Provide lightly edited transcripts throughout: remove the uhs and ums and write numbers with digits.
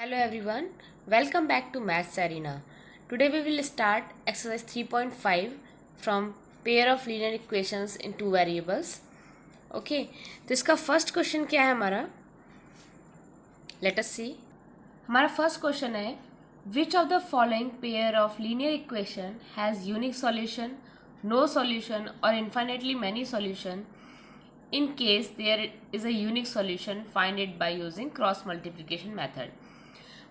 Hello everyone, welcome back to Maths Arena. Today we will start exercise 3.5 from pair of linear equations in two variables. Okay, तो इसका first question क्या है हमारा? Let us see. हमारा first question है which of the following pair of linear equation has unique solution, no solution or infinitely many solution? In case there is a unique solution, find it by using cross multiplication method.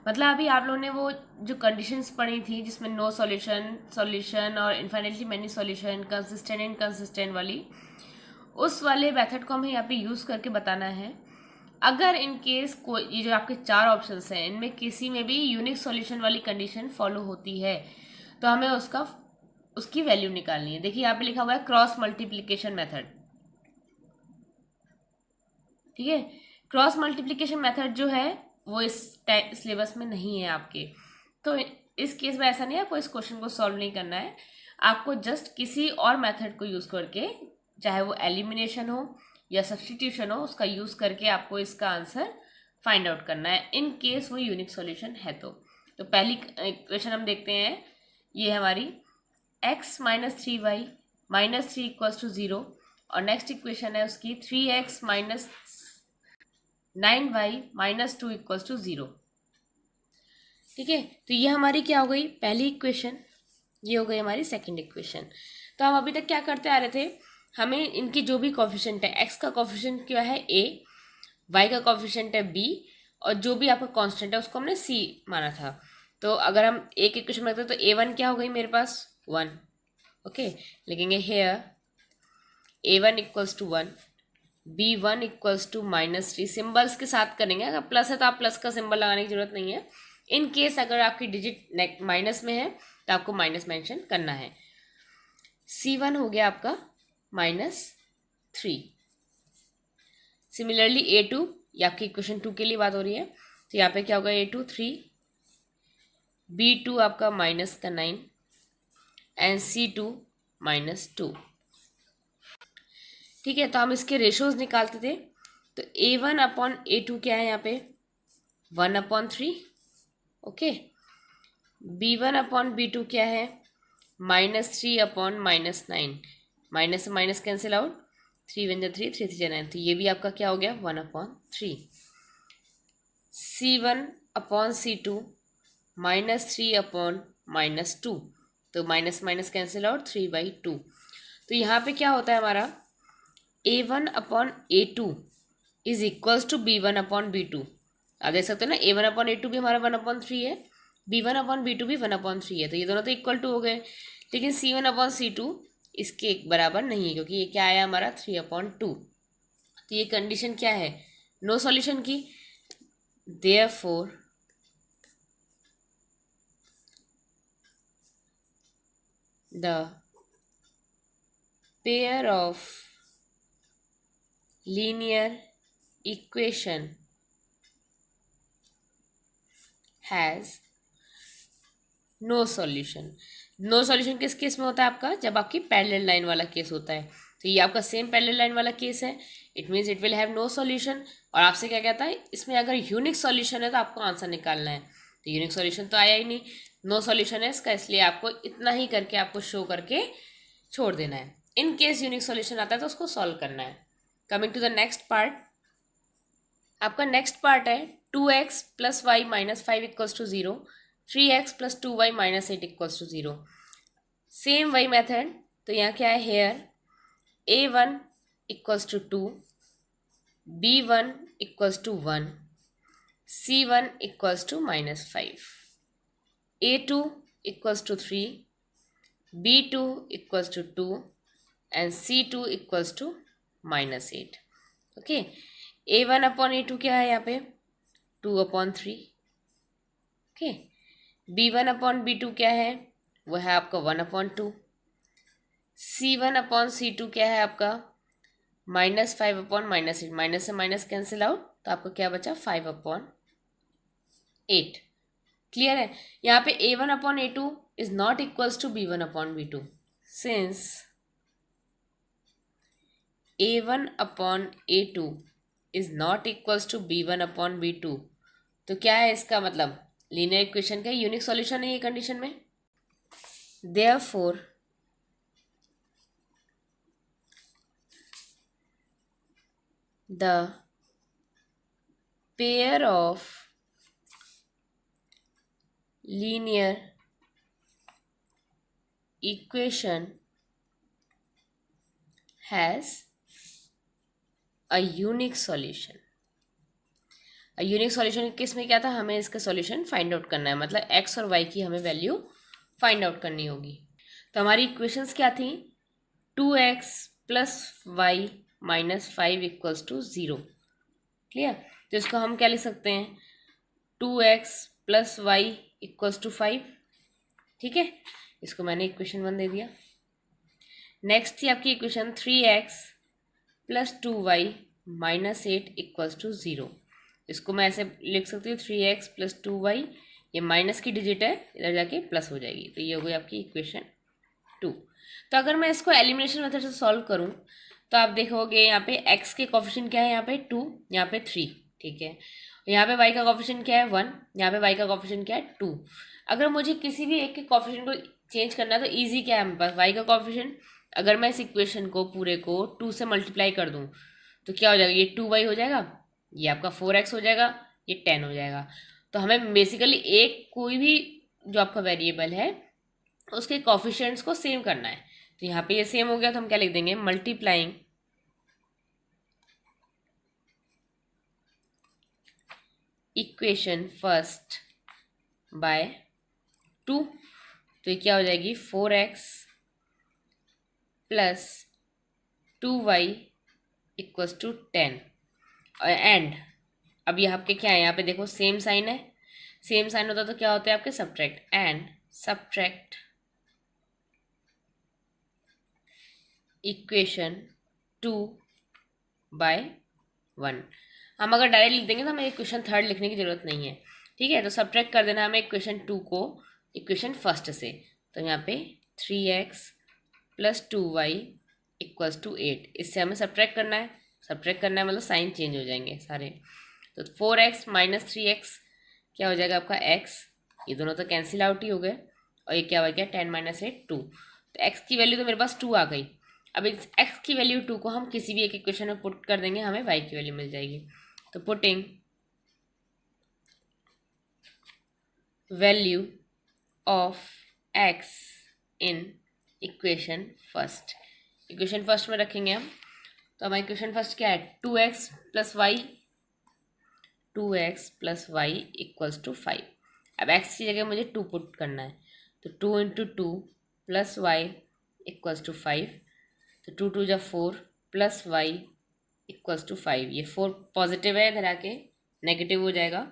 मतलब अभी आप लोगों ने वो जो conditions पढ़ी थी जिसमें नो सॉल्यूशन, सॉल्यूशन और infinitely many solution, consistent inconsistent वाली, उस वाले मेथड को हमें यहाँ पे यूज़ करके बताना है. अगर इन केस कोई ये जो आपके चार ऑप्शंस हैं इनमें किसी में भी यूनिक सॉल्यूशन वाली कंडीशन फॉलो होती है तो हमें उसकी वैल्यू निकालनी है. देखिए यहाँ पे लिखा हुआ है क्रॉस मल्टीप्लीकेशन मेथड. ठीक है, क्रॉस मल्टीप्लीकेशन मेथड जो है वो इस सिलेबस में नहीं है आपके, तो इस केस में ऐसा नहीं है. आपको इस क्वेश्चन को सॉल्व नहीं करना है, आपको जस्ट किसी और मेथड को यूज़ करके, चाहे वो एलिमिनेशन हो या सब्स्टिट्यूशन हो, उसका यूज़ करके आपको इसका आंसर फाइंड आउट करना है इन केस वो यूनिक सॉल्यूशन है. तो पहली इक्वेशन हम देखते हैं, ये हमारी x minus 3y minus 3 equals to 0 और नेक्स्ट इक्वेशन है उसकी 3x minus 9y minus 2 equals to 0. ठीक है, तो ये हमारी क्या हो गई पहली इक्वेशन, ये हो गई हमारी सेकंड इक्वेशन. तो हम अभी तक क्या करते आ रहे थे, हमें इनकी जो भी कोफिशिएंट है, x का कोफिशिएंट क्या है a, y का कोफिशिएंट है b और जो भी आपका कांस्टेंट है उसको हमने c माना था. तो अगर हम एक इक्वेशन में रखते हैं तो a1 क्या हो गई मेरे पास 1. ओके, लिखेंगे here a1 equals to 1, b1 equals to minus 3. Symbols के साथ करेंगे, अगर प्लस है तो आप प्लस का सिंबल लगाने की जरूरत नहीं है. इन केस अगर आपकी डिजिट माइनस में है तो आपको माइनस मेंशन करना है. c1 हो गया आपका माइनस 3. सिमिलरली a2, ये आपकी इक्वेशन 2 के लिए बात हो रही है, तो यहाँ पे क्या होगा a2 3, b2 आपका माइनस का 9 एंड c2 माइनस 2. ठीक है, तो हम इसके रेशोज निकालते थे. तो a1 अपॉन a2 क्या है यहाँ पे 1/3. ओके, b1 अपॉन b2 क्या है माइनस 3 अपॉन माइनस 9. माइनस से माइनस कैंसिल आउट, 3 वन जा 3, 3 3 9, तो ये भी आपका क्या हो गया 1/3. c1 upon c2 minus 3 upon minus 2, तो माइनस माइनस कैंसिल आउट 3/2. तो यहाँ पे क्या होता है हमारा a1 upon a2 is equals to b1 upon b2. आप देख सकते हो ना, a1 अपॉन a2 भी हमारा 1/3 है, b1 अपॉन b2 भी 1/3 है, तो ये दोनों तो इक्वल टू हो गए. लेकिन c1 अपॉन c2 इसके बराबर नहीं है क्योंकि ये क्या आया हमारा 3/2. तो ये कंडीशन क्या है नो सॉल्यूशन की. Therefore the pair of linear equation has no solution. No solution किस केस में होता है आपका, जब आपकी पैरेलल लाइन वाला केस होता है. तो ये आपका सेम पैरेलल लाइन वाला केस है, it means it will have no solution. और आपसे क्या कहता है इसमें अगर यूनिक सॉल्यूशन है तो आपको आंसर निकालना है. तो यूनिक सॉल्यूशन तो आया ही नहीं, नो सॉल्यूशन है इसका, इसलिए आपको इतना ही करके आपको शो करके छोड़ देना है. इन केस यूनिक सॉल्यूशन आता है तो उसको सॉल्व करना है. Coming to the next part, आपका नेक्स्ट पार्ट है 2x plus y minus 5 equals to 0, 3x plus 2y minus 8 equals to 0. Same वही मेथड, तो यहाँ क्या है here a1 equals to 2, b1 equals to 1, c1 equals to minus 5, a2 equals to 3, b2 equals to 2 and c2 equals to minus 8. Okay, a1 upon a2 क्या है यहाँ पे 2/3. Okay, b1 upon b2 क्या है वो है आपका 1/2. c1 अपॉन c2 क्या है आपका माइनस 5 अपॉन माइनस 8. माइनस से माइनस कैंसिल आउट, तो आपको क्या बचा 5/8. क्लियर है. यहाँ पे a1 upon a2 is not equals to b1 upon b2. Since a1 upon a2 is not equals to b1 upon b2, तो क्या है इसका मतलब, लीनियर इक्वेशन का यूनिक सॉल्यूशन है ये कंडीशन में। Therefore the pair of linear equation has a unique solution. Unique solution किस में क्या था, हमें इसका सॉल्यूशन फाइंड आउट करना है, मतलब एक्स और वाई की हमें वैल्यू फाइंड आउट करनी होगी। तो हमारी इक्वेशंस क्या थी, 2x + y - 5 = 0। क्लियर। तो इसको हम क्या लिख सकते हैं, 2x + y = 5। ठीक है, इसको मैंने इक्वेशन 1 दे दिया। नेक्स्ट थी आपकी इक्वेशन 3x + 2y - 8 = 0। इसको मैं ऐसे लिख सकती हूँ, 3x + 2y, ये माइनस की डिजिट है, इधर जाके प्लस हो जाएगी, तो ये हो गई आपकी इक्वेशन 2। तो अगर मैं इसको एलिमिनेशन मेथड से सॉल्व करूँ तो आप देखोगे यहाँ पे x के कोफिशिएंट क्या है, यहाँ पे 2, यहाँ पे 3। ठीक है, यहाँ पे y का कोफिशिएंट क्या है 1, यहाँ पे y का कोफिशिएंट क्या है 2। अगर मुझे किसी भी एक के कोफिशिएंट को चेंज करना है तो ईजी क्या है हमारे पास, y का कोफिशिएंट, अगर मैं इस इक्वेशन को पूरे को 2 से मल्टीप्लाई कर दूँ तो क्या हो जाएगा, ये 2y हो जाएगा, ये आपका 4x हो जाएगा, ये 10 हो जाएगा। तो हमें बेसिकली एक कोई भी जो आपका वेरिएबल है उसके कोफिशिएंट्स को सेम करना है। तो यहाँ पे ये सेम हो गया तो हम क्या लिख देंगे, मल्टीप्लाइंग इक्वेशन फर्स्ट बाय 2। तो ये क्या हो जाएगी, 4x + 2y = 10। एंड अब ये आपके क्या है, यहाँ पे देखो सेम साइन है, सेम साइन होता तो क्या होता है आपके सब्ट्रैक्ट, एंड सब्ट्रैक्ट इक्वेशन 2/1। हम अगर डायरेक्ट लिख देंगे तो हमें इक्वेशन थर्ड लिखने की जरूरत नहीं है। ठीक है, तो सब्ट्रैक्ट कर देना हमें इक्वेशन 2 को इक्वेशन फर्स्ट से। तो यहाँ पे 3x + 2y = 8, इससे हमें सब्ट्रैक्ट करना है, सब्ट्रैक्ट करना है मतलब साइन चेंज हो जाएंगे सारे। तो 4x - 3x क्या हो जाएगा आपका x, ये दोनों तो कैंसिल आउट ही हो गए, और ये क्या हो गया 10 - 8 2। तो x की वैल्यू तो मेरे पास 2 आ गई। अब इस x की वैल्यू 2 को हम किसी भी एक इक्वेशन में पुट कर देंगे, हमें y की वैल्यू मिल जाएगी। तो putting value of x in equation first, equation first में रखेंगे हम। तो हमारा इक्वेशन फर्स्ट क्या है, 2x + y = 5। अब x की जगह मुझे 2 पुट करना है, तो 2 × 2 + y = 5। तो 2 × 2 = 4 + y = 5। ये 4 पॉजिटिव है, इधर आके नेगेटिव हो जाएगा,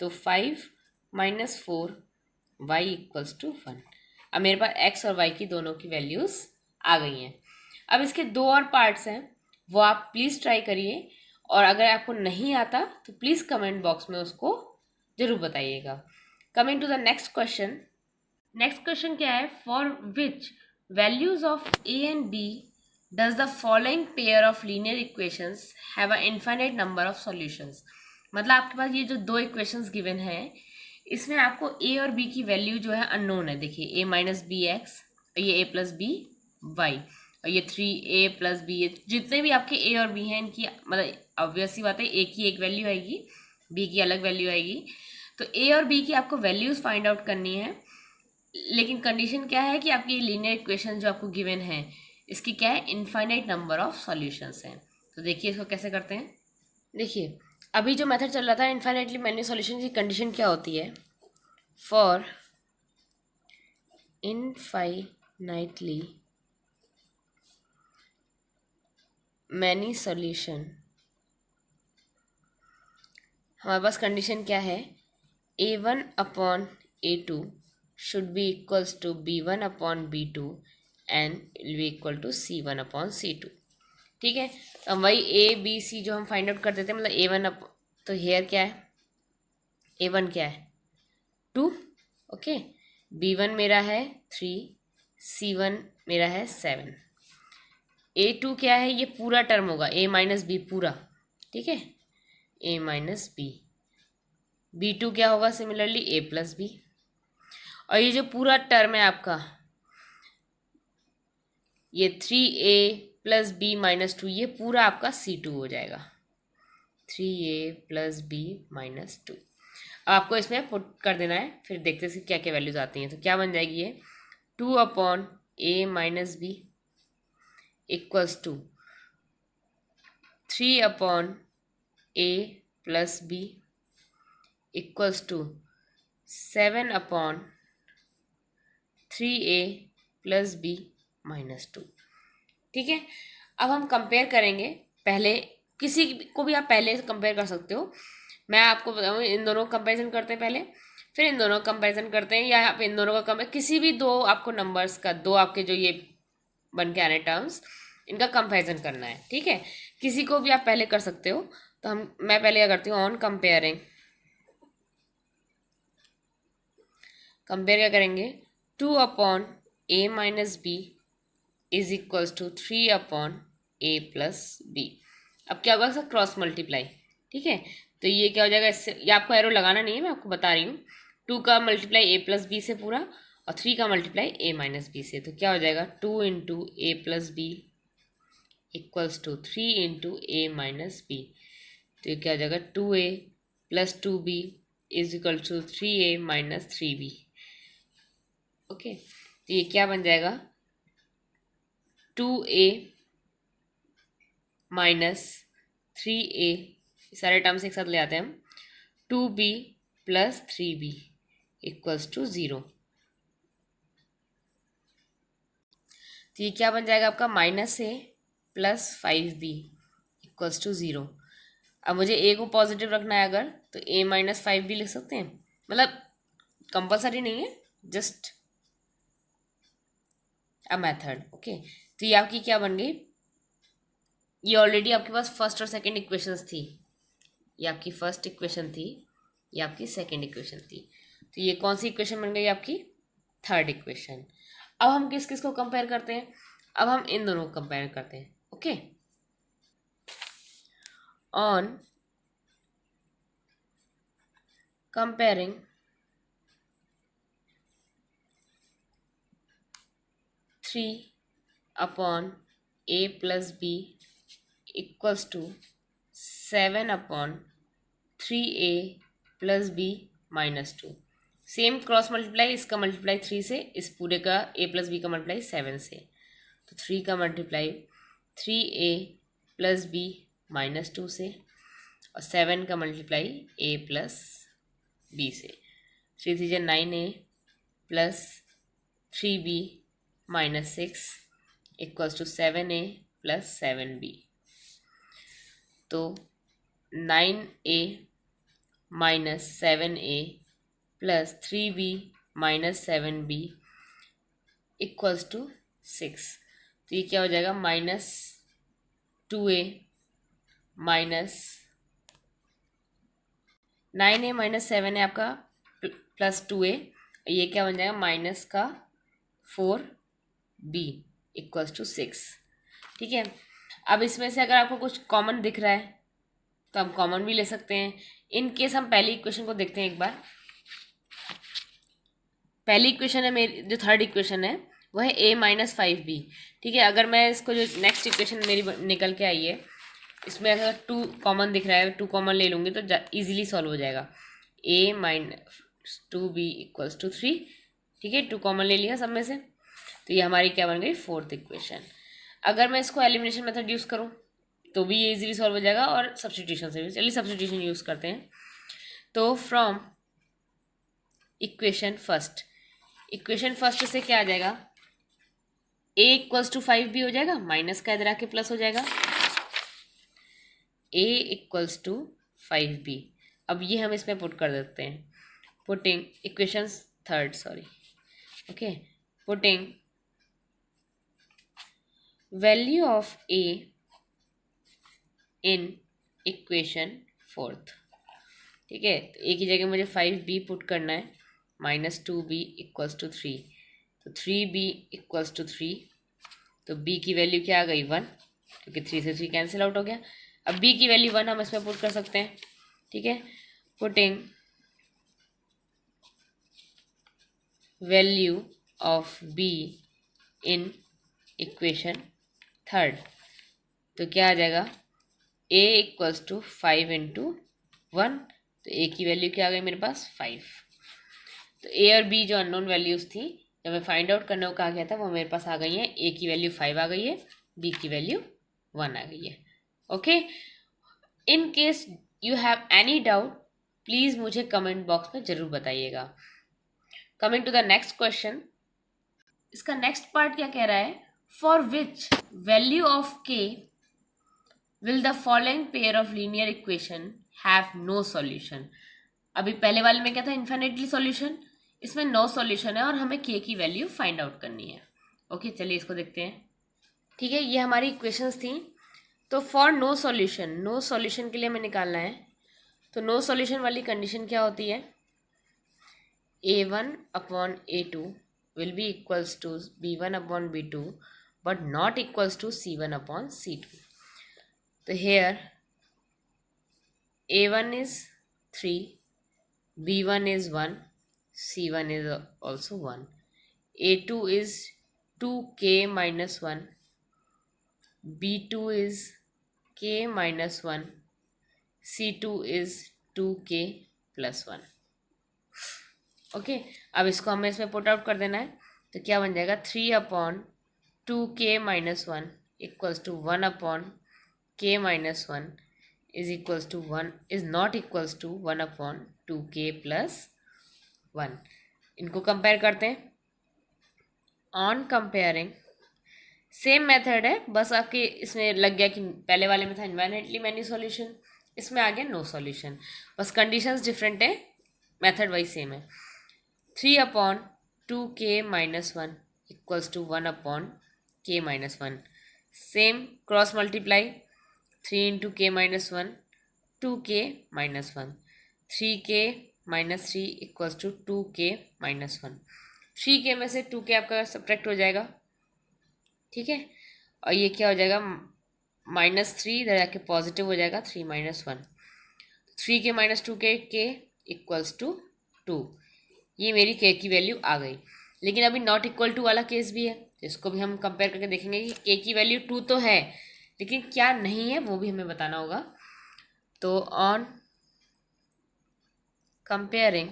तो 5 - 4 y = 1। अब मेरे पास x और y की दोनों की वैल्यूज़ आ गई हैं। अब इसके 2 और पार्ट्स हैं, वो आप प्लीज़ ट्राई करिए, और अगर आपको नहीं आता तो प्लीज़ कमेंट बॉक्स में उसको ज़रूर बताइएगा। Coming to the next question. Next question क्या है, for which values of a and b does the following pair of linear equations have an infinite number of solutions। मतलब आपके पास ये जो 2 इक्वेशंस गिवन है, इसमें आपको a और b की वैल्यू जो है अननोन है। देखिए a - bx, ये a + b y, और ये 3a + b, ये जितने भी आपके a और b हैं इनकी मतलब ऑब्वियस सी बात है a की एक वैल्यू आएगी, b की अलग वैल्यू आएगी। तो a और b की आपको वैल्यूज़ फाइंड आउट करनी है, लेकिन कंडीशन क्या है कि आपकी लीनियर इक्वेशन जो आपको गिवन है इसकी क्या है, इनफाइनाइट नंबर ऑफ सॉल्यूशंस हैं। तो देखिए इसको कैसे करते हैं। देखिए अभी जो मेथड चल रहा था इनफाइनाइटली मैनी सॉल्यूशन की कंडीशन क्या होती है, फॉर इनफाइनाइटली मैनी सॉल्यूशन, हमारे पास कंडीशन क्या है, a1/a2 should be equals to b1/b2 and will be equal to c1/c2। ठीक है, तो हम वही a b c जो हम फाइंड आउट कर देते हैं, मतलब a1 तो हेयर क्या है, a1 क्या है 2, ओके, b1 मेरा है 3, c1 मेरा है 7, a2 क्या है, ये पूरा टर्म होगा a - b पूरा, ठीक है, a - b, B2 क्या होगा सिमिलरली A प्लस बी, और ये जो पूरा टर्म है आपका ये 3A प्लस बी माइनस 2, ये पूरा आपका C2 हो जाएगा, 3A प्लस बी माइनस 2। अब आपको इसमें पुट कर देना है, फिर देखते हैं क्या क्या वैल्यूज आती हैं। तो क्या बन जाएगी ये 2/A minus B equals to 3/A plus B equals to 7/3A plus B minus 2। ठीक है, अब हम कंपेयर करेंगे। पहले किसी को भी आप पहले कंपेयर कर सकते हो, मैं आपको बताऊँ इन दोनों का कंपेरिजन करते हैं पहले, फिर इन दोनों का कंपेरिजन करते हैं, या आप इन दोनों का कंपेयर किसी भी दो आपको नंबर्स का, दो आपके जो ये बन के आने टर्म्स, इनका कंपेरिजन करना है। ठीक है, किसी को भी आप पहले कर सकते हो। तो मैं पहले क्या करती हूँ, ऑन कंपेयरिंग, कंपेयर क्या करेंगे 2/A minus B is equals to 3/A plus B. अब क्या होगा सर, क्रॉस मल्टीप्लाई। ठीक है, तो ये क्या हो जाएगा, इससे ये आपको एरो लगाना नहीं है, मैं आपको बता रही हूँ। 2 का मल्टीप्लाई A प्लस बी से पूरा, और 3 का मल्टीप्लाई A माइनस बी से। तो क्या हो जाएगा 2 into A plus B equals to 3 into A minus B. तो ये क्या हो जाएगा 2A plus 2B is equal to 3A minus 3B। Okay, तो ये क्या बन जाएगा 2A माइनस 3A, सारे टर्म्स एक साथ ले आते हैं हम, 2B plus 3B equals to 0। तो ये क्या बन जाएगा आपका -A plus 5B equals to 0। अब मुझे A को पॉजिटिव रखना है अगर, तो A माइनस 5B लिख सकते हैं, मतलब कंपलसरी नहीं है, जस्ट अ मेथड। ओके, तो ये आपकी क्या बन गई, ये ऑलरेडी आपके पास फर्स्ट और सेकंड इक्वेशंस थी, ये आपकी फर्स्ट इक्वेशन थी, ये आपकी सेकंड इक्वेशन थी। तो ये कौन सी इक्वेशन बन गई आपकी, थर्ड इक्वेशन। अब हम किस किस को कंपेयर करते हैं, अब हम इन दोनों को कंपेयर करते हैं। Okay, on comparing 3/A plus B equals to 7/3A plus B minus 2। Same cross multiply, इसका मल्टीप्लाई 3 से, इस पूरे का A प्लस बी का मल्टीप्लाई 7 से। तो 3 का multiply 3A plus B minus 2 से, और 7 का मल्टीप्लाई A प्लस बी से। 3 3 9A plus 3B minus 6 equals to 7A plus 7B। तो 9A minus 7A plus 3B minus 7B equals to 6। तो ये क्या हो जाएगा -2A minus 9A minus 7A आपका प्लस 2A, ये क्या बन जाएगा माइनस का 4B इक्वल्स टू 6। ठीक है, अब इसमें से अगर आपको कुछ कॉमन दिख रहा है तो हम कॉमन भी ले सकते हैं। इन केस हम पहली इक्वेशन को देखते हैं एक बार। पहली इक्वेशन है मेरी, जो थर्ड इक्वेशन है वह है A माइनस 5B। ठीक है, अगर मैं इसको, जो नेक्स्ट इक्वेशन मेरी निकल के आई है, इसमें अगर 2 कॉमन दिख रहा है, 2 कॉमन ले लूँगी तो इजीली सॉल्व हो जाएगा। A minus 2B equals to 3। ठीक है, 2 कॉमन ले लिया सब में से, तो ये हमारी क्या बन गई फोर्थ इक्वेशन। अगर मैं इसको एलिमिनेशन मेथड यूज़ करूँ तो भी ये इजीली सॉल्व हो जाएगा, और सब्स्टिट्यूशन से भी। चलिए सब्स्टिट्यूशन यूज़ करते हैं। तो फ्रॉम इक्वेशन फर्स्ट से क्या आ जाएगा, A इक्वल्स टू 5B हो जाएगा, माइनस का इधर आके प्लस हो जाएगा, A इक्वल्स टू 5B। अब ये हम इसमें पुट कर देते हैं, putting equation third, sorry, okay, putting value of A in equation fourth. ठीक है, तो एक ही जगह मुझे 5B पुट करना है, -2B इक्वल्स टू 3, तो 3B इक्वल्स टू 3। तो B की वैल्यू क्या आ गई 1, क्योंकि 3 से 3 कैंसिल आउट हो गया। अब B की वैल्यू 1 हम इसमें पुट कर सकते हैं। ठीक है, putting value of be in equation third. तो क्या आ जाएगा, a इक्वल्स टू 5 इंटू 1, तो a की वैल्यू क्या आ गई मेरे पास 5। तो a और b जो अननोन वैल्यूज़ थी, जब मैं फाइंड आउट करने को कहा गया था, वो मेरे पास आ गई है। a की वैल्यू 5 आ गई है, b की वैल्यू 1 आ गई है। Okay, in case you have any doubt please मुझे कमेंट बॉक्स में ज़रूर बताइएगा। Coming to the next question, इसका नेक्स्ट पार्ट क्या कह रहा है, for which value of k will the following pair of linear equation have no solution. अभी पहले वाले में क्या था, इन्फिनिटली सॉल्यूशन, इसमें नो सॉल्यूशन है और हमें k की वैल्यू फाइंड आउट करनी है। ओके, चलिए इसको देखते हैं। ठीक है, ये हमारी इक्वेशंस थी। तो for no solution, no solution के लिए हमें निकालना है। तो नो सॉल्यूशन वाली कंडीशन क्या होती है, a1 upon a2 will be equals to b1 upon b2 but not equals to c1 upon c2। तो here a1 is 3, b1 is 1, c1 is also 1, a2 is 2k minus 1, b2 is k minus 1, c2 is 2k plus 1। Okay, अब इसको हमें इसमें put out कर देना है। तो क्या बन जाएगा, 3 upon 2k minus 1 equals to 1 upon k minus 1 is equals to 1 is not equals to 1 upon 2k plus 1। इनको कंपेयर करते हैं। ऑन कंपेयरिंग, सेम मेथड है, बस आपके इसमें लग गया कि पहले वाले में था इन्फिनिटली मैनी सॉल्यूशन, इसमें आ गया नो सॉल्यूशन, बस कंडीशंस डिफरेंट है, मेथड वाइज सेम है। 3 upon 2k minus 1 equals to 1 upon k minus 1, same cross multiply, 3 into k minus 1 2k minus 1, 3k minus 3 equals to 2k minus 1। 3k में से 2k आपका subtract हो जाएगा, ठीक है, और ये क्या हो जाएगा, -3 इधर जाके पॉजिटिव हो जाएगा, 3 minus 1, 3k minus 2k k equals to 2। ये मेरी k की वैल्यू आ गई। लेकिन अभी नॉट इक्वल टू वाला केस भी है, तो इसको भी हम कंपेयर करके देखेंगे कि k की वैल्यू 2 तो है लेकिन क्या नहीं है वो भी हमें बताना होगा। तो on comparing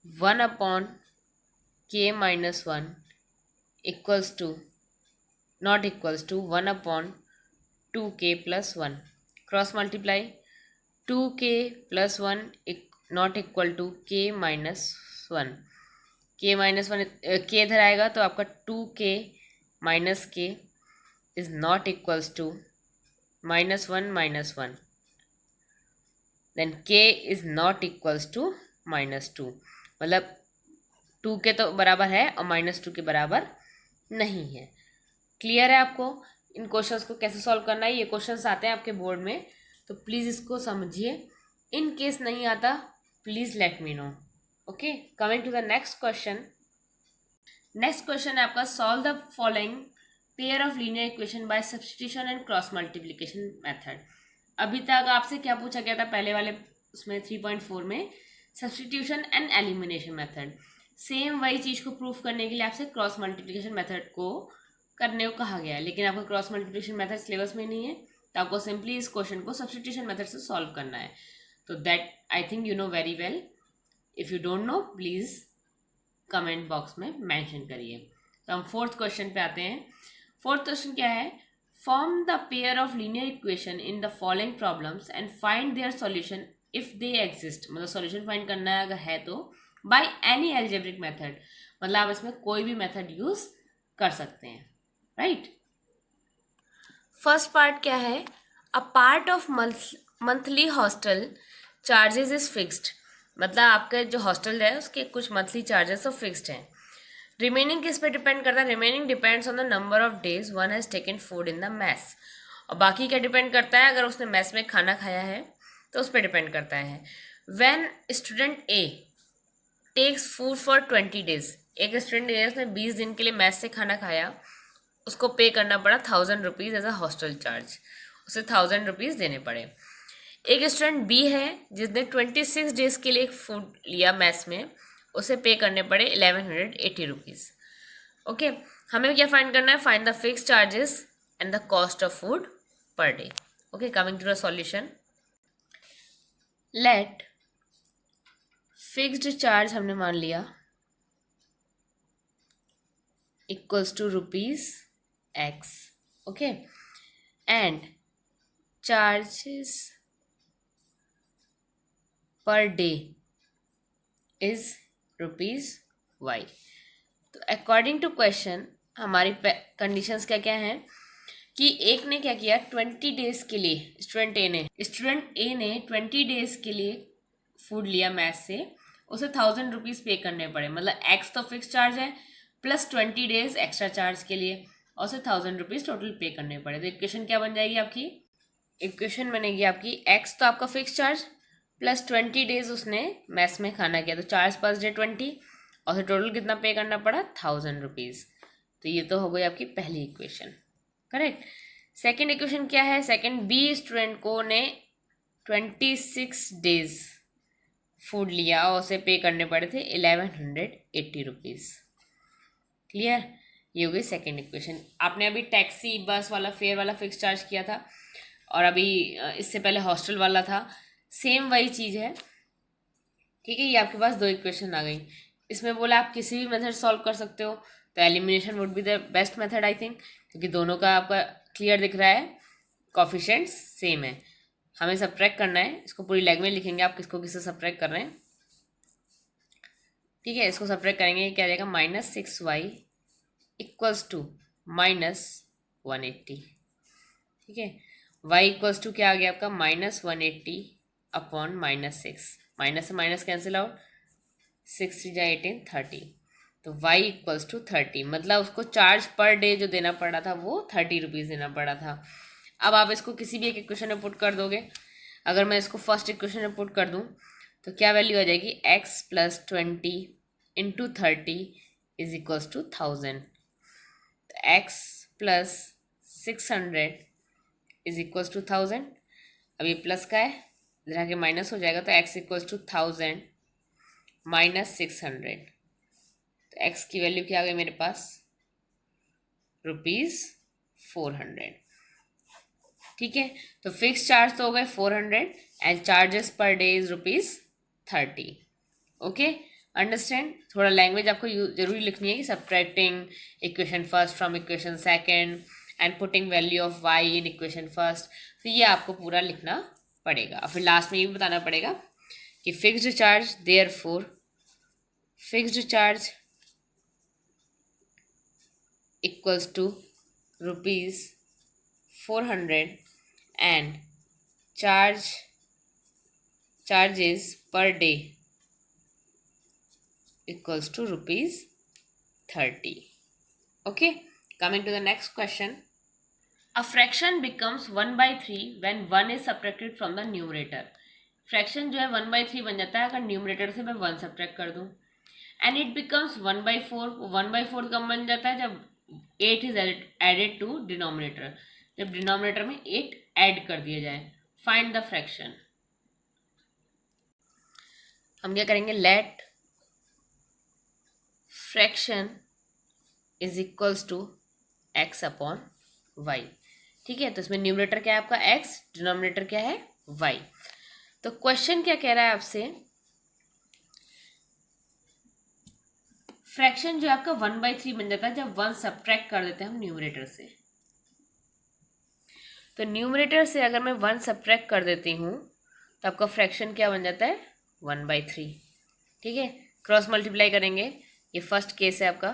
1 upon k minus 1 equals to not equals to 1 upon 2k plus 1, cross multiply, 2k plus 1 not equal to k minus 1, k minus 1 k इधर आएगा तो आपका 2k minus k is not equals to -1 minus 1, then k is not equals to -2, मतलब 2 के तो बराबर है और -2 के बराबर नहीं है। क्लियर है आपको इन क्वेश्चंस को कैसे सॉल्व करना है? ये क्वेश्चंस आते हैं आपके बोर्ड में, तो प्लीज़ इसको समझिए। इन केस नहीं आता please let me know. Okay, coming to the next question. Next question है आपका, solve the following pair of linear equation by substitution and cross multiplication method. अभी तक आपसे क्या पूछा गया था पहले वाले उसमें 3.4 में, substitution and elimination method. Same वही चीज़ को प्रूफ करने के लिए आपसे क्रॉस मल्टीप्लिकेशन मेथड को करने को कहा गया है, लेकिन आपको क्रॉस मल्टीप्लिकेशन मेथड सिलेबस में नहीं है, तो आपको सिंपली इस क्वेश्चन को सब्स्टिट्यूशन मेथड से सॉल्व करना है। तो that I think you know very well. If you don't know please comment box में मेंशन करिए। तो हम फोर्थ क्वेश्चन पे आते हैं। फोर्थ क्वेश्चन क्या है, form the pair of linear equation in the following problems and find their solution if they exist. मतलब सॉल्यूशन फाइंड करना है अगर है तो, बाय एनी एल्जेब्रिक मेथड, मतलब आप इसमें कोई भी मेथड यूज कर सकते हैं, राइट। फर्स्ट पार्ट क्या है, a part of monthly hostel charges is fixed, मतलब आपका जो हॉस्टल है उसके कुछ मंथली चार्जेस तो फिक्स्ड हैं। रिमेनिंग किस पे डिपेंड करता है, remaining depends on the number of days one has taken food in the mess. और बाकी क्या डिपेंड करता है, अगर उसने मैस में खाना खाया है तो उस पर डिपेंड करता है। When student a takes food for 20 days, एक स्टूडेंट ए उसने 20 दिन के लिए मैस से खाना खाया, उसको पे करना पड़ा 1000 rupees as a hostel charge, उसे 1000 रुपीज़ देने पड़े। एक स्टूडेंट बी है जिसने 26 डेज के लिए फूड लिया मैस में, उसे पे करने पड़े 1180 रुपीज़। ओके, हमें क्या फाइंड करना है? Find the fix charges and the cost of food per day. Okay, coming to the solution, let fixed charge हमने मान लिया equals to rupees x. Okay, and charges per day is rupees y. तो according to question हमारी conditions क्या क्या हैं कि एक ने क्या किया, 20 डेज के लिए स्टूडेंट ए ने 20 डेज के लिए फूड लिया मैस से, उसे 1000 रुपीज़ पे करने पड़े। मतलब एक्स तो फिक्स चार्ज है प्लस 20 डेज एक्स्ट्रा चार्ज के लिए, और उसे 1000 रुपीज़ टोटल पे करने पड़े। तो इक्वेशन क्या बन जाएगी आपकी? इक्वेशन बनेगी आपकी एक्स तो आपका फिक्स चार्ज प्लस 20 डेज उसने मैस में खाना किया, तो चार्ज पर डे 20 और उसे टोटल कितना पे करना पड़ा? 1000 रुपीज़। तो ये तो हो गई आपकी पहली इक्वेशन, करेक्ट। सेकेंड इक्वेशन क्या है? सेकेंड, बी स्टूडेंट को ने 26 डेज फूड लिया और उसे पे करने पड़े थे 1180 रुपीज़। क्लियर? ये हो गई सेकेंड इक्वेशन। आपने अभी टैक्सी बस वाला फेयर वाला फिक्स चार्ज किया था और अभी इससे पहले हॉस्टल वाला था, सेम वही चीज़ है। ठीक है, ये आपके पास दो इक्वेशन आ गई। इसमें बोला आप किसी भी मेथड सॉल्व कर सकते हो, तो elimination would be the best method I think, क्योंकि दोनों का आपका क्लियर दिख रहा है, कोफिशिएंट्स सेम है। हमें सब्ट्रैक्ट करना है, इसको पूरी लैंग्वेज में लिखेंगे आप किसको किससे सब्ट्रैक्ट कर रहे हैं। ठीक है, इसको सब्ट्रैक्ट करेंगे, क्या आ जाएगा? -6y equals to -180। ठीक है, y इक्वल्स टू क्या आ गया आपका? -180 अपॉन -6, माइनस से माइनस कैंसिल आउट, 6 3 जा 18 30, तो y इक्वल्स टू 30। मतलब उसको चार्ज पर डे जो देना पड़ा था वो 30 रुपीज़ देना पड़ा था। अब आप इसको किसी भी एक इक्वेशन में पुट कर दोगे। अगर मैं इसको फर्स्ट इक्वेशन में पुट कर दूं तो क्या वैल्यू आ जाएगी? x plus 20 into 30 is equals to 1000। तो x plus 600 is equals to 1000। अब ये प्लस का है, इधर आके माइनस हो जाएगा, तो x इक्वल्स टू 1000 माइनस 600। तो x की वैल्यू क्या आ गई मेरे पास? ₹400। ठीक है, तो फिक्स चार्ज तो हो गए 400 and charges per day is ₹30। Okay, understand? थोड़ा लैंग्वेज आपको जरूरी लिखनी है कि subtracting equation first from equation second and putting value of y in equation first. तो ये आपको पूरा लिखना पड़ेगा। और फिर लास्ट में ये भी बताना पड़ेगा कि fixed charge therefore fixed charge equals to ₹400 and charges per day equals to ₹30. Okay, coming to the next question. A fraction becomes 1/3 when 1 is subtracted from the numerator. Fraction जो है 1/3 बन जाता है अगर न्यूमरेटर से मैं 1 सब्ट्रैक्ट कर दूं। And it becomes 1/4। 1/4 कब बन जाता है? जब 8 इज एडेड टू डिनोमिनेटर, जब डिनोमिनेटर में 8 ऐड कर दिया जाए। Find the fraction. हम क्या करेंगे? Let fraction is equals to x upon y। ठीक है, तो इसमें न्यूमरेटर क्या है आपका? x, डिनोमिनेटर क्या है? y। तो क्वेश्चन क्या कह रहा है आपसे? फ्रैक्शन जो है आपका 1/3 बन जाता है जब 1 सब्ट्रैक्ट कर देते हैं हम न्यूमरेटर से। तो न्यूमरेटर से अगर मैं 1 सब्ट्रैक्ट कर देती हूँ तो आपका फ्रैक्शन क्या बन जाता है? 1/3। ठीक है, क्रॉस मल्टीप्लाई करेंगे, ये फर्स्ट केस है आपका।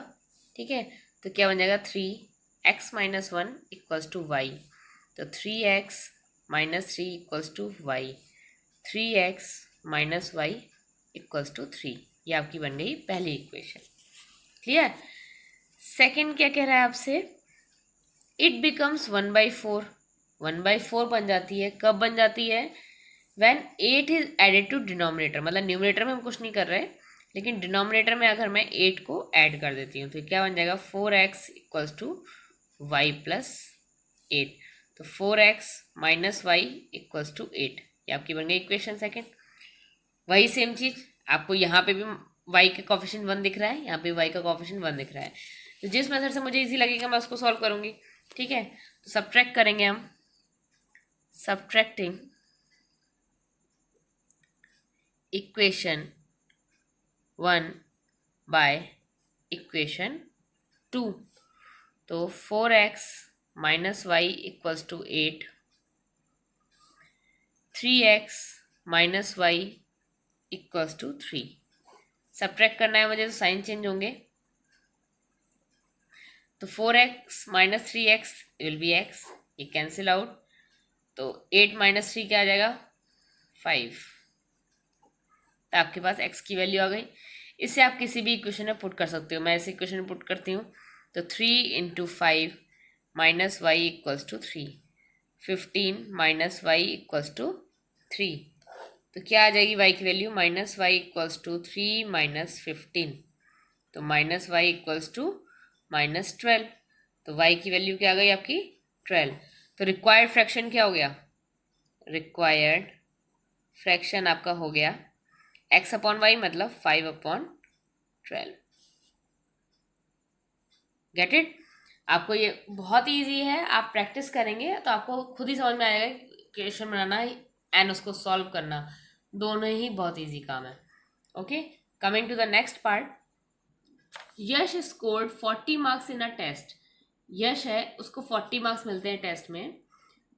ठीक है, तो क्या बन जाएगा? 3x minus 1 equals to y। तो 3x minus 3 equals to y, 3x minus y equals to 3। ये आपकी बन गई पहली इक्वेशन। क्लियर? सेकेंड क्या कह रहा है आपसे? It becomes 1/4। 1/4 बन जाती है, कब बन जाती है? When 8 is added to denominator. मतलब न्यूमरेटर में हम कुछ नहीं कर रहे, लेकिन डिनोमिनेटर में अगर मैं 8 को ऐड कर देती हूँ तो क्या बन जाएगा? 4x equals to y plus 8। तो 4x minus y equals to 8। ये आपकी बन गई इक्वेशन सेकेंड। वही सेम चीज आपको यहाँ पे भी y का कोफिशिएंट 1 दिख रहा है, यहाँ पे y का कोफिशिएंट 1 दिख रहा है। तो जिस मेथड से मुझे इजी लगेगा मैं उसको सॉल्व करूंगी। ठीक है, तो सब्ट्रैक्ट करेंगे हम, सब्ट्रैक्टिंग इक्वेशन 1 बाय इक्वेशन 2। तो 4x minus y equals to 8, 3x minus y equals to 3। Subtract करना है मुझे तो साइन चेंज होंगे। तो 4x माइनस 3x विल बी x, ये कैंसिल आउट। तो 8 माइनस 3 क्या आ जाएगा 5। तो आपके पास x की वैल्यू आ गई। इसे आप किसी भी इक्वेशन में पुट कर सकते हो। मैं इस इक्वेशन में पुट करती हूँ। तो 3 into 5 minus y equals to 3, 15 minus y equals to 3। तो क्या आ जाएगी y की value, minus y equals to 3 minus 15। तो minus y equals to minus 12। तो y की वैल्यू क्या आ गई आपकी 12। तो रिक्वायर्ड फ्रैक्शन क्या हो गया, रिक्वायर्ड फ्रैक्शन आपका हो गया x अपॉन वाई मतलब 5 अपॉन 12। Get it. आपको ये बहुत ईजी है, आप प्रैक्टिस करेंगे तो आपको खुद ही समझ में आएगा क्वेश्चन बनाना एंड उसको सॉल्व करना, दोनों ही बहुत ईजी काम है। Okay, coming to the next part. Yash scored 40 marks in a test. Yash है, उसको 40 मार्क्स मिलते हैं टेस्ट में।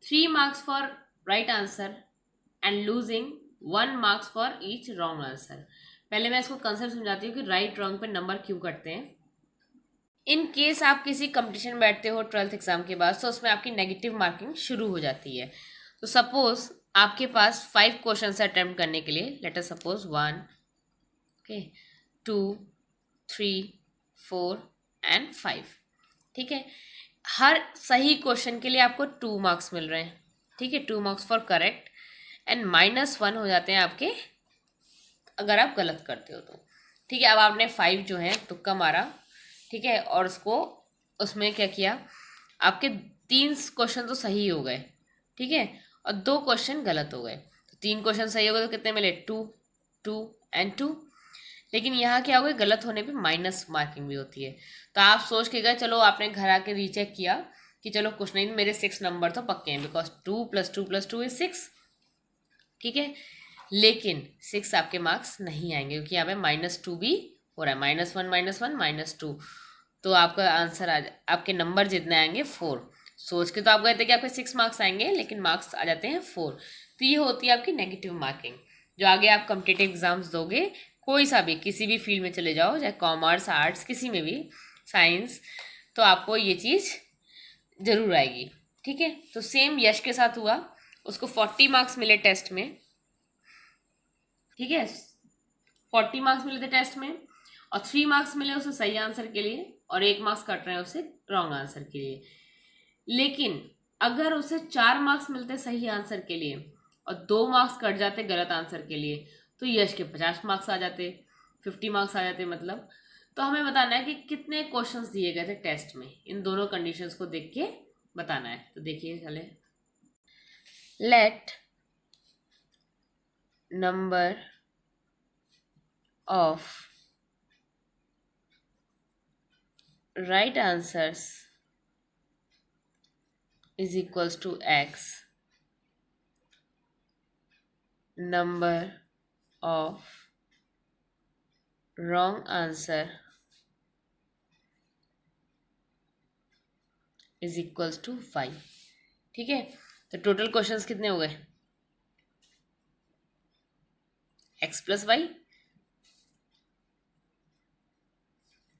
3 marks for right answer and losing 1 marks for each wrong answer. पहले मैं इसको कंसेप्ट समझाती हूँ कि राइट रॉन्ग पे नंबर क्यों कटते हैं। इन केस आप किसी कंपटीशन में बैठते हो 12th एग्जाम के बाद, तो उसमें आपकी नेगेटिव मार्किंग शुरू हो जाती है। तो सपोज आपके पास 5 क्वेश्चन अटेम्प्ट करने के लिए, let us suppose 1, okay, 2, 3, 4 and 5। ठीक है, हर सही क्वेश्चन के लिए आपको 2 मार्क्स मिल रहे हैं। ठीक है, 2 मार्क्स फॉर करेक्ट एंड -1 हो जाते हैं आपके अगर आप गलत करते हो तो। ठीक है, अब आपने 5 जो है तुक्का मारा, ठीक है, और उसको उसमें क्या किया, आपके 3 क्वेश्चन तो सही हो गए, ठीक है, और 2 क्वेश्चन गलत हो गए। तो 3 क्वेश्चन सही हो गए तो कितने मिले 2, 2 एंड 2। लेकिन यहाँ क्या हो गया, गलत होने पे माइनस मार्किंग भी होती है। तो आप सोच के गए, चलो आपने घर आके रीचेक किया कि चलो कुछ नहीं, मेरे 6 नंबर तो पक्के हैं बिकॉज 2 + 2 + 2 इज 6। ठीक है, लेकिन 6 आपके मार्क्स नहीं आएंगे क्योंकि यहाँ पे -2 भी हो रहा है, -1 -1 -2। तो आपका आंसर आपके नंबर जितने आएंगे 4। सोच के तो आप गए थे कि आपके 6 मार्क्स आएंगे, लेकिन मार्क्स आ जाते हैं 4। तो ये होती है आपकी नेगेटिव मार्किंग। जो आगे आप कॉम्पिटिटिव एग्जाम्स दोगे, कोई सा भी किसी भी फील्ड में चले जाओ, चाहे कॉमर्स आर्ट्स किसी में भी, साइंस, तो आपको ये चीज़ जरूर आएगी। ठीक है, तो सेम यश के साथ हुआ, उसको 40 मार्क्स मिले टेस्ट में। ठीक है, 40 मार्क्स मिले थे टेस्ट में और 3 मार्क्स मिले उसे सही आंसर के लिए और 1 मार्क्स कट रहे हैं उसे रॉन्ग आंसर के लिए। लेकिन अगर उसे 4 मार्क्स मिलते सही आंसर के लिए और 2 मार्क्स कट जाते गलत आंसर के लिए, तो यश के 50 मार्क्स आ जाते, 50 मार्क्स आ जाते मतलब। तो हमें बताना है कि कितने क्वेश्चंस दिए गए थे टेस्ट में, इन दोनों कंडीशंस को देख के बताना है। तो देखिए, चले, let number of right answers is equals to x, number of wrong answer is equals to 5। ठीक है, तो टोटल क्वेश्चंस कितने हो गए, x + y।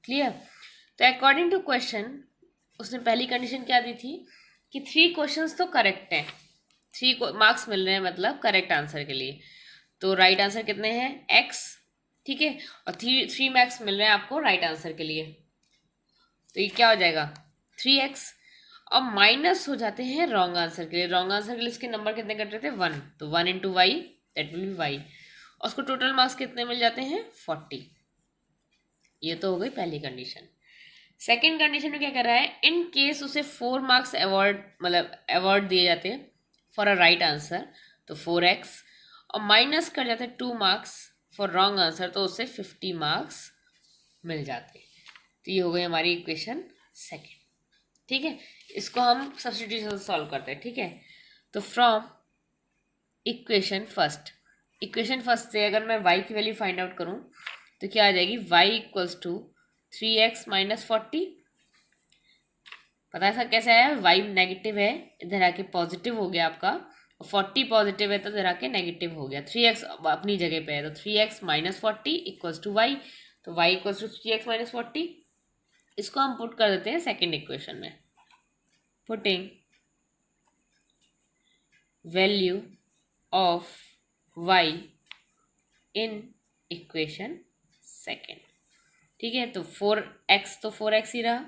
क्लियर। तो अकॉर्डिंग टू क्वेश्चन उसने पहली कंडीशन क्या दी थी कि 3 क्वेश्चंस तो करेक्ट हैं, 3 मार्क्स मिल रहे हैं मतलब करेक्ट आंसर के लिए। तो राइट आंसर कितने हैं x, ठीक है, और 3 मार्क्स मिल रहे हैं आपको राइट आंसर के लिए। तो ये क्या हो जाएगा 3x, और माइनस हो जाते हैं रॉन्ग आंसर के लिए। रॉन्ग आंसर के लिए इसके नंबर कितने कट रहे थे 1, तो 1 × y that will be y, और उसको टोटल मार्क्स कितने मिल जाते हैं 40। ये तो हो गई पहली कंडीशन। सेकेंड कंडीशन में क्या कर रहा है, इन केस उसे 4 मार्क्स अवॉर्ड दिए जाते हैं फॉर अ राइट आंसर, तो 4x, और माइनस कर जाते 2 मार्क्स फॉर रॉन्ग आंसर, तो उससे 50 मार्क्स मिल जाते। तो ये हो गई हमारी इक्वेशन सेकेंड। ठीक है, इसको हम सब्स्टिट्यूशन से सॉल्व करते हैं। ठीक है, तो फ्रॉम इक्वेशन फर्स्ट से अगर मैं y की वैल्यू फाइंड आउट करूं तो क्या आ जाएगी, y equals to 3x minus 40। पता है सर कैसे आया, y नेगेटिव है, इधर आके पॉजिटिव हो गया आपका, और 40 पॉजिटिव है तो इधर आके नेगेटिव हो गया। 3x अपनी जगह पे है, तो 3x minus 40 equals to y, तो y equals to 3x minus 40। इसको हम पुट कर देते हैं सेकेंड इक्वेशन में। Putting value of y in equation second. ठीक है, तो 4x तो 4x ही रहा,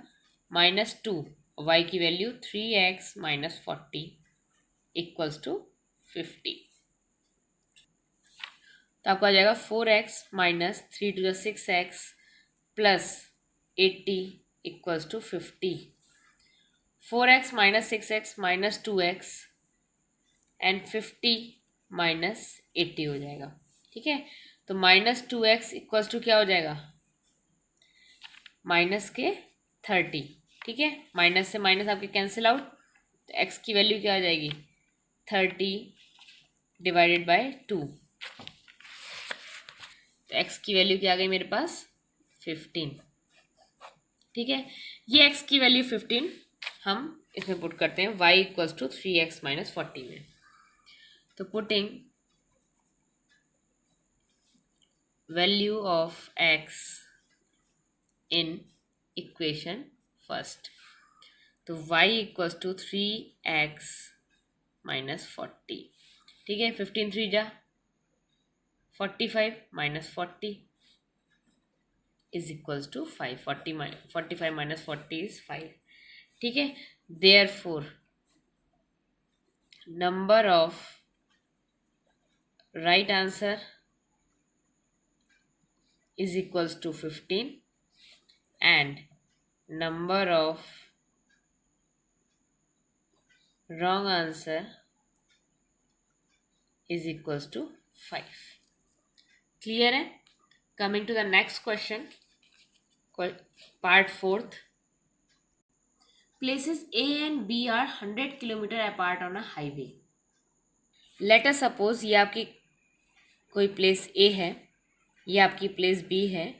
माइनस 2, y की value 3x minus 40 equals to 50। तो आपको आ जाएगा 4x minus 3 to the 6x plus 80 equals to 50। 4x minus 6x minus 2x and 50 minus 80 हो जाएगा। ठीक है, तो माइनस 2x इक्वल्स टू क्या हो जाएगा, माइनस के 30। ठीक है, माइनस से माइनस आपके कैंसिल आउट, तो x की वैल्यू क्या आ जाएगी, 30 डिवाइडेड बाय 2। तो x की वैल्यू क्या आ गई मेरे पास, 15। ठीक है, ये x की वैल्यू 15 हम इसमें पुट करते हैं y equals to 3x minus 40 में। तो putting value of x in equation first, तो y equals to 3x minus 40। ठीक है, 15 3 जा 45 minus 40 is equals to 5। 45 minus 40 is 5। ठीक है, therefore number of right answer is equals to 15 and number of wrong answer is equals to 5। clear है? coming to the next question, part 4th, places A and B are 100 kilometer apart on a highway। let us suppose ये आपकी कोई place A है, ये आपकी place B है,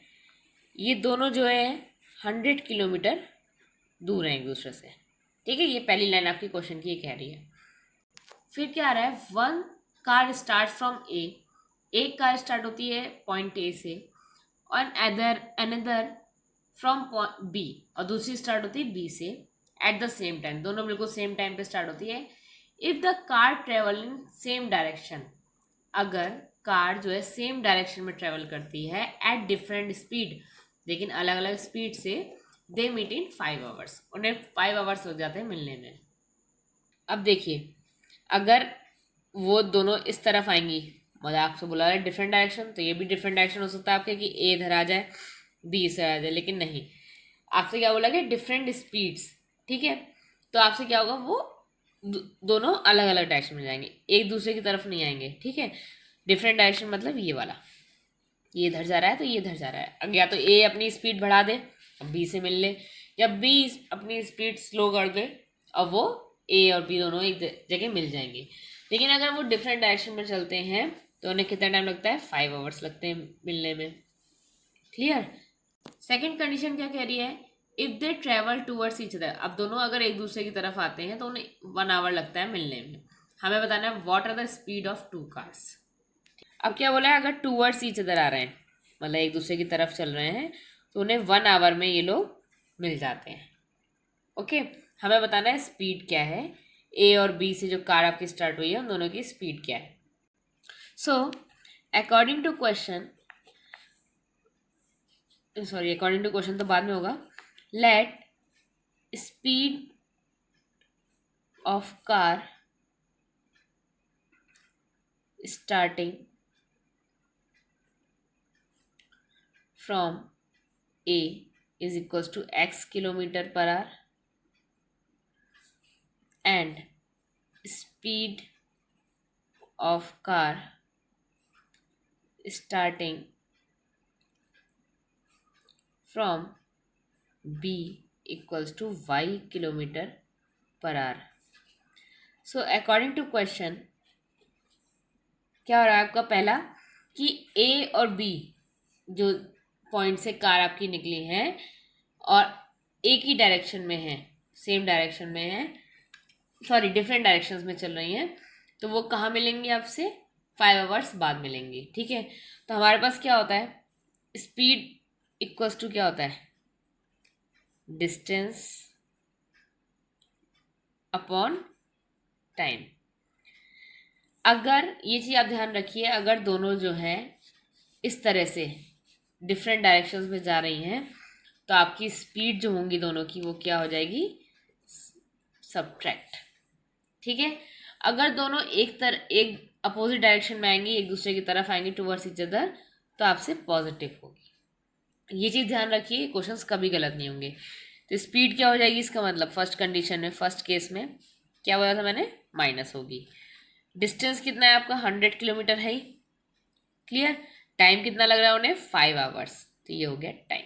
ये दोनों जो है 100 किलोमीटर दूर हैं एक दूसरे से। ठीक है, ये पहली लाइन आपकी क्वेश्चन की ये कह रही है। फिर क्या आ रहा है, वन कार स्टार्ट फ्रॉम ए, एक कार स्टार्ट होती है पॉइंट ए से, और अनदर फ्रॉम बी, और दूसरी स्टार्ट होती है बी से एट द सेम टाइम, दोनों बिल्कुल सेम टाइम पे स्टार्ट होती है। If the car travel in same direction, अगर कार जो है सेम डायरेक्शन में ट्रेवल करती है एट डिफरेंट स्पीड, लेकिन अलग अलग स्पीड से, दे मीट इन 5 आवर्स, उन्हें 5 आवर्स लग जाते हैं मिलने में। अब देखिए, अगर वो दोनों इस तरफ आएंगी, मतलब आपसे बोला है डिफरेंट डायरेक्शन, तो ये भी डिफरेंट डायरेक्शन हो सकता है आपके कि ए इधर आ जाए बी इधर आ जाए, लेकिन नहीं, आपसे क्या बोला कि डिफरेंट स्पीड्स। ठीक है, तो आपसे क्या होगा, वो दोनों अलग अलग डायरेक्शन में जाएंगे, एक दूसरे की तरफ नहीं आएंगे। ठीक है, डिफरेंट डायरेक्शन मतलब ये वाला, ये इधर जा रहा है तो ये इधर जा रहा है। अब या तो ए अपनी स्पीड बढ़ा दे अब बी से मिल ले, या बी अपनी स्पीड स्लो कर दे, अब वो ए और बी दोनों एक जगह मिल जाएंगे। लेकिन अगर वो डिफरेंट डायरेक्शन में चलते हैं तो उन्हें कितना टाइम लगता है, 5 आवर्स लगते हैं मिलने में। क्लियर? सेकेंड कंडीशन क्या कह रही है, if they travel towards each other, अब दोनों अगर एक दूसरे की तरफ आते हैं तो उन्हें 1 आवर लगता है मिलने में। हमें बताना है what are the speed of 2 cars. अब क्या बोला है, अगर टूवर्ड्स ईच अदर आ रहे हैं, मतलब एक दूसरे की तरफ चल रहे हैं, तो उन्हें 1 आवर में ये लोग मिल जाते हैं। ओके, हमें बताना है स्पीड क्या है, ए और बी से जो कार आपकी स्टार्ट हुई है उन दोनों की स्पीड क्या है। So according to question, sorry according to question तो बाद में होगा, let speed of car starting from A is equals to x kilometer per hour and speed of car starting from B equals to y kilometre per hour. So according to question क्या हो रहा है आपका पहला कि ए और B जो point से कार आपकी निकली है और एक ही डायरेक्शन में है, सेम डायरेक्शन में है, सॉरी डिफरेंट डायरेक्शंस में चल रही हैं, तो वो कहाँ मिलेंगी आपसे 5 आवर्स बाद मिलेंगी. ठीक है, तो हमारे पास क्या होता है, स्पीड इक्वल्स टू क्या होता है, डिस्टेंस अपॉन टाइम. अगर ये चीज़ आप ध्यान रखिए, अगर दोनों जो है इस तरह से डिफरेंट डायरेक्शंस में जा रही हैं तो आपकी स्पीड जो होंगी दोनों की वो क्या हो जाएगी, सब्ट्रैक्ट. ठीक है, अगर दोनों एक अपोजिट डायरेक्शन में आएंगी, एक दूसरे की तरफ आएंगी टुवर्ड्स ईच अदर, तो आपसे पॉजिटिव होगी. ये चीज़ ध्यान रखिए, क्वेश्चंस कभी गलत नहीं होंगे. तो स्पीड क्या हो जाएगी, इसका मतलब फर्स्ट कंडीशन में, फर्स्ट केस में क्या बोला था मैंने, माइनस होगी. डिस्टेंस कितना है आपका, 100 किलोमीटर है ही, क्लियर. टाइम कितना लग रहा है उन्हें, 5 आवर्स, तो ये हो गया टाइम.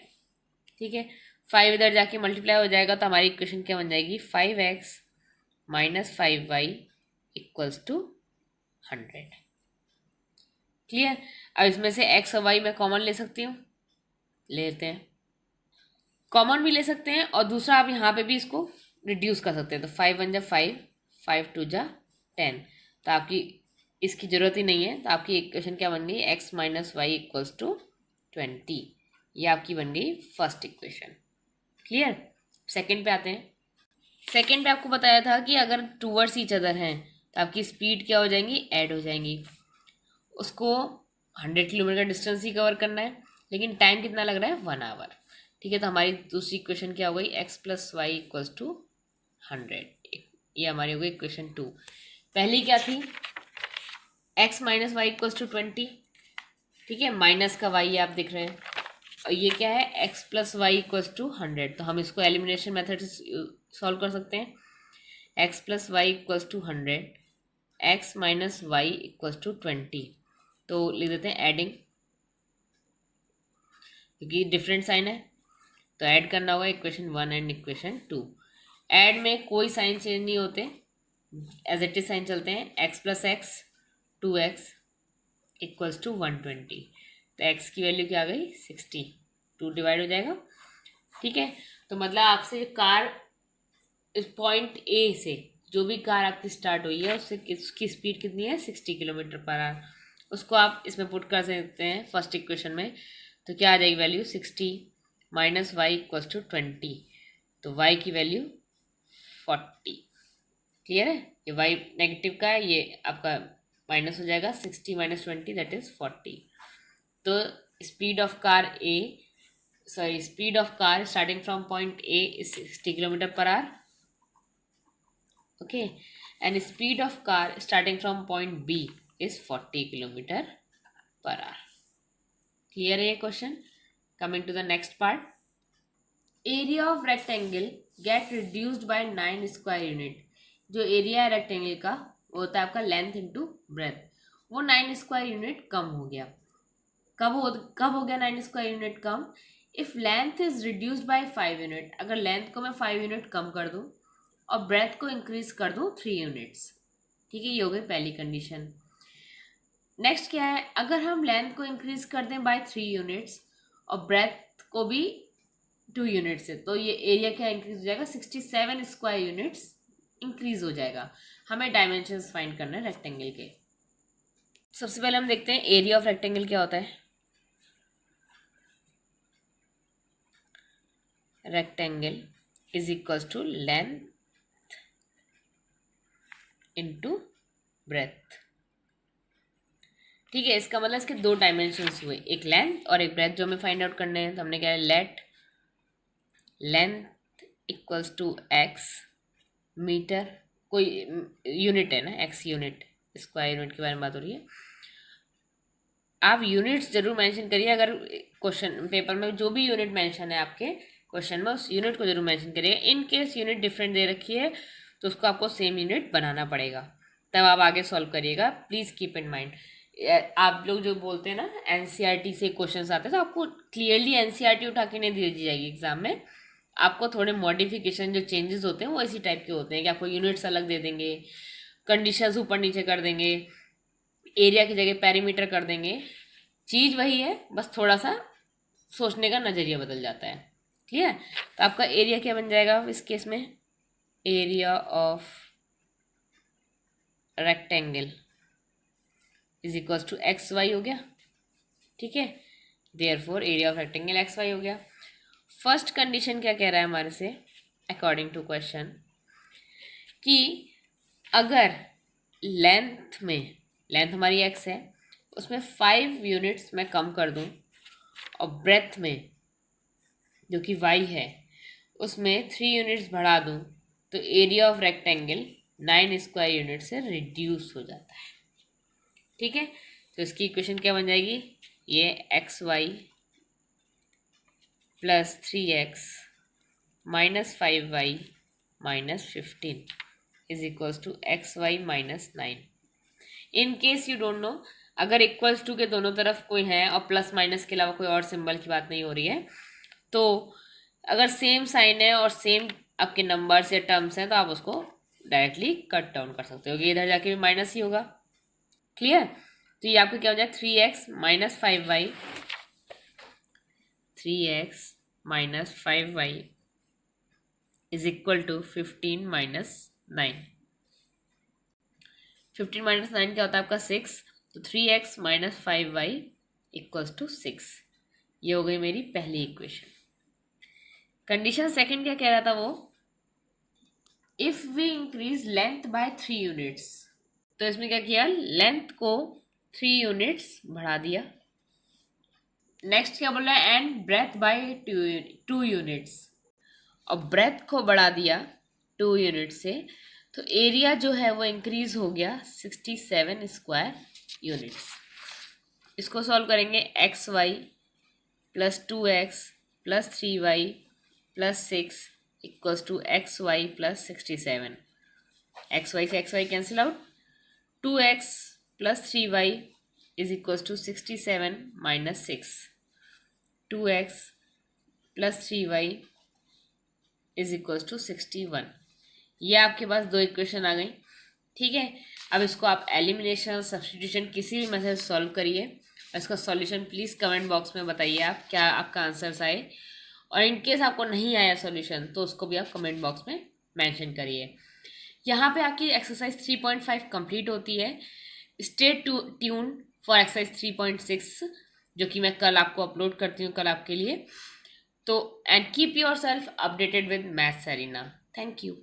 ठीक है, 5 इधर जाके मल्टीप्लाई हो जाएगा तो हमारी इक्वेशन क्या बन जाएगी, 5x minus 5y equals to 100. Clear. अब इसमें से x और y मैं कॉमन ले सकती हूँ, लेते हैं, कॉमन भी ले सकते हैं और दूसरा आप यहाँ पे भी इसको रिड्यूस कर सकते हैं. तो 5 1 जा 5, 5 2 जा 10, तो आपकी इसकी ज़रूरत ही नहीं है. तो आपकी इक्वेशन क्या बन गई, x minus y equals to 20. ये आपकी बन गई फर्स्ट इक्वेशन. क्लियर. सेकंड पे आते हैं. सेकंड पे आपको बताया था कि अगर टूवर्ड्स ईच अदर हैं तो आपकी स्पीड क्या हो जाएंगी, ऐड हो जाएंगी. उसको 100 किलोमीटर का डिस्टेंस ही कवर करना है, लेकिन टाइम कितना लग रहा है, 1 आवर. ठीक है, तो हमारी दूसरी इक्वेशन क्या हो गई, x plus y equals to 100. ये हमारी हो गई इक्वेशन 2. पहली क्या थी, x minus y equals to 20. ठीक है, माइनस का y आप दिख रहे हैं, और ये क्या है, x plus y equals to 100. तो हम इसको एलिमिनेशन मेथड से सॉल्व कर सकते हैं. x plus y equals to 100, x minus y equals to 20. तो लिख देते हैं एडिंग, क्योंकि डिफरेंट साइन है तो ऐड करना होगा इक्वेशन 1 एंड इक्वेशन 2. ऐड में कोई साइन चेंज नहीं होते, एज इट इज साइन चलते हैं. x plus x 2x equals to 120. तो x की वैल्यू क्या आ गई, 60. 2 डिवाइड हो जाएगा. ठीक है, तो मतलब आपसे कार इस पॉइंट ए से जो भी कार आपकी स्टार्ट हुई है उसकी स्पीड कितनी है, 60 किलोमीटर पर आवर. उसको आप इसमें पुट कर सकते हैं फर्स्ट इक्वेशन में. तो क्या आ जाएगी value, 60 minus y equals to 20. तो y की वैल्यू 40. क्लियर है, ये y नेगेटिव का है, ये आपका माइनस हो जाएगा. 60 माइनस 20 दैट इज 40. तो speed of car starting from point A is 60 kilometre per hour. Okay, and speed of car starting from point B is 40 kilometre per hour. Clear है ये question. Coming to the next part. Area of rectangle get reduced by 9 square unit. जो area है rectangle का वो होता है आपका length into breath. वो 9 स्क्वायर यूनिट कम हो गया. कब हो गया 9 square unit come, if length is reduced by 5 unit. अगर लेंथ को मैं 5 यूनिट कम कर दूं और ब्रेथ को इंक्रीज कर दूं 3 यूनिट्स. ठीक है, ये हो गई पहली कंडीशन. नेक्स्ट क्या है, अगर हम लेंथ को इंक्रीज कर दें बाय 3 यूनिट्स और ब्रेथ को भी 2 यूनिट से, तो ये एरिया क्या इंक्रीज हो जाएगा, 67 स्क्वायर यूनिट्स इंक्रीज हो जाएगा. हमें डायमेंशंस फाइंड करना है रेक्टेंगल के. सबसे पहले हम देखते हैं एरिया ऑफ रेक्टेंगल क्या होता है. Rectangle is equals to length into breadth. ठीक है, इसका मतलब इसके 2 डायमेंशंस हुए, एक लेंथ और एक ब्रेथ जो हमें फाइंड आउट करने हैं. तो हमने क्या है, let length equals to x metre, कोई यूनिट है ना, एक्स यूनिट, स्क्वायर यूनिट के बारे में बात हो रही है. आप यूनिट्स जरूर मेंशन करिए. अगर क्वेश्चन पेपर में जो भी यूनिट मेंशन है आपके क्वेश्चन में, उस यूनिट को जरूर मेंशन करिएगा. इन केस यूनिट डिफरेंट दे रखी है तो उसको आपको सेम यूनिट बनाना पड़ेगा. तब आप आगे सॉल्व करिएगा, प्लीज़ कीप इन माइंड। आप लोग जो बोलते हैं ना एनसीईआरटी से क्वेश्चंस आते हैं, तो आपको क्लियरली एनसीईआरटी उठा के नहीं दी जाएगी एग्जाम में। आपको थोड़े मॉडिफिकेशन जो चेंजेस होते हैं वो इसी टाइप के होते हैं कि आपको यूनिट्स अलग दे देंगे, कंडीशंस ऊपर नीचे कर देंगे, एरिया की जगह पेरीमीटर कर देंगे। चीज़ वही है, बस थोड़ा सा सोचने का नज़रिया बदल जाता है। क्लियर? तो आपका एरिया क्या बन जाएगा इस केस में? Area of rectangle is equals to x y हो गया। ठीक है, therefore area of rectangle x y हो गया। फर्स्ट कंडीशन क्या कह रहा है हमारे से अकॉर्डिंग टू क्वेश्चन, कि अगर लेंथ हमारी एक्स है, उसमें 5 यूनिट्स मैं कम कर दूं और ब्रेथ में जो कि वाई है उसमें 3 यूनिट्स बढ़ा दूं, तो area of rectangle 9 square unit से रिड्यूस हो जाता है। ठीक है, तो इसकी इक्वेशन क्या बन जाएगी? ये x y plus 3x minus 5y minus 15 is equals to x y minus 9। In case you don't know, अगर इक्वल्स टू के दोनों तरफ कोई है और प्लस माइनस के अलावा कोई और सिंबल की बात नहीं हो रही है, तो अगर सेम साइन है और सेम आपके नंबर्स या टर्म्स हैं, तो आप उसको डायरेक्टली कट डाउन कर सकते हो कि इधर जाके भी माइनस ही होगा। क्लियर? तो ये आपको क्या हो जाए? 3x minus 5y, 3x minus 5y is equal to 15 minus 9। 15 minus 9 क्या होता है आपका? 6। तो 3x minus 5y equals to 6। ये हो गई मेरी पहली इक्वेशन। कंडीशन सेकंड क्या कह रहा था वो? If we increase length by 3 units, तो इसमें क्या किया? लेंथ को 3 यूनिट्स बढ़ा दिया। नेक्स्ट क्या बोल रहा है? एंड ब्रेथ बाय 2 यूनिट्स, और ब्रेथ को बढ़ा दिया 2 यूनिट से, तो एरिया जो है वो इंक्रीज हो गया 67 स्क्वायर यूनिट्स। इसको सॉल्व करेंगे, x y plus 2x plus 3y plus 6 equals to x y plus 67। X y से x y cancel out, 2x plus 3y is equals to 67 minus 6, 2x plus 3y is equals to 61। ये आपके पास दो equation आ गई। ठीक है, अब इसको आप एलिमिनेशन, सब्स्टिट्यूशन किसी भी मेथड से सॉल्व करिए, और इसका सॉल्यूशन प्लीज़ कमेंट बॉक्स में बताइए आप क्या आपका आंसर्स आए, और इनकेस आपको नहीं आया सॉल्यूशन तो उसको भी आप कमेंट बॉक्स में मेंशन करिए। यहाँ पे आपकी एक्सरसाइज 3.5 कंप्लीट होती है। स्टे ट्यून फॉर एक्सरसाइज 3.6 जो कि मैं कल आपको अपलोड करती हूँ, कल आपके लिए। तो and keep your self updated with maths arena. Thank you.